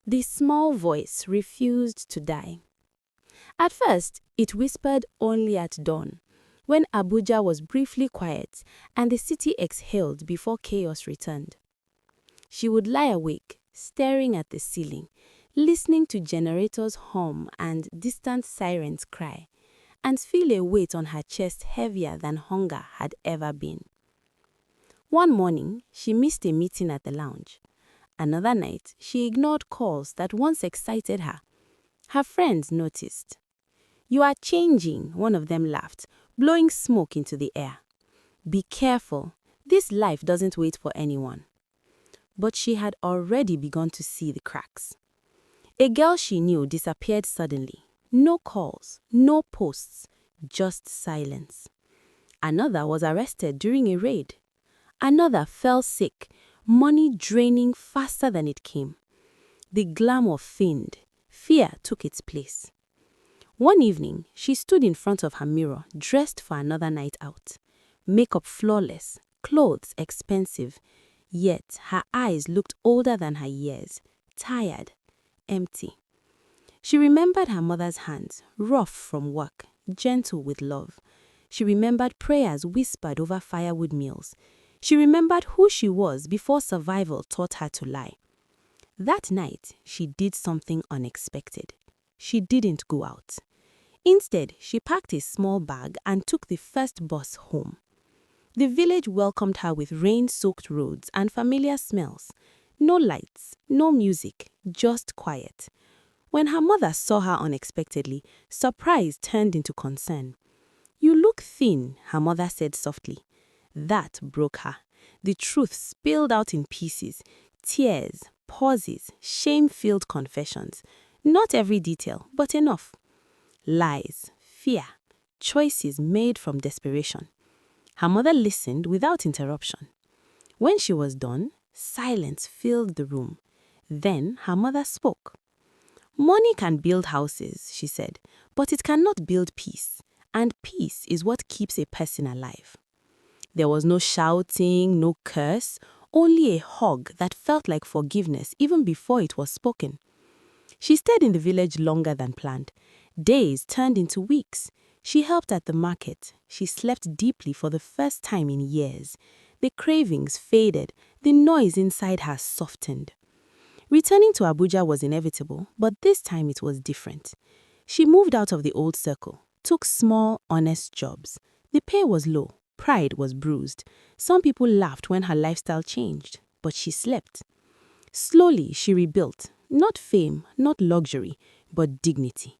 The small voice refused to die. At first, it whispered only at dawn, when Abuja was briefly quiet and the city exhaled before chaos returned. She would lie awake, staring at the ceiling, listening to generators hum and distant sirens cry, and feel a weight on her chest heavier than hunger had ever been. One morning, she missed a meeting at the lounge. Another night, she ignored calls that once excited her. Her friends noticed. "You are changing," one of them laughed, blowing smoke into the air. "Be careful, this life doesn't wait for anyone." But she had already begun to see the cracks. A girl she knew disappeared suddenly. No calls, no posts, just silence. Another was arrested during a raid. Another fell sick, money draining faster than it came. The glamour thinned. Fear took its place. One evening, she stood in front of her mirror, dressed for another night out. Makeup flawless, clothes expensive, yet her eyes looked older than her years, tired, empty. She remembered her mother's hands, rough from work, gentle with love. She remembered prayers whispered over firewood meals. She remembered who she was before survival taught her to lie. That night, she did something unexpected. She didn't go out. Instead, she packed a small bag and took the first bus home. The village welcomed her with rain-soaked roads and familiar smells. No lights, no music, just quiet. When her mother saw her unexpectedly, surprise turned into concern. "You look thin," her mother said softly. That broke her. The truth spilled out in pieces. Tears, pauses, shame-filled confessions. Not every detail, but enough. Lies, fear, choices made from desperation. Her mother listened without interruption. When she was done, silence filled the room. Then her mother spoke. "Money can build houses," she said, "but it cannot build peace. And peace is what keeps a person alive." There was no shouting, no curse, only a hug that felt like forgiveness even before it was spoken. She stayed in the village longer than planned. Days turned into weeks. She helped at the market. She slept deeply for the first time in years. The cravings faded. The noise inside her softened. Returning to Abuja was inevitable, but this time it was different. She moved out of the old circle, took small, honest jobs. The pay was low. Pride was bruised. Some people laughed when her lifestyle changed, but she slept. Slowly, she rebuilt. Not fame, not luxury, but dignity.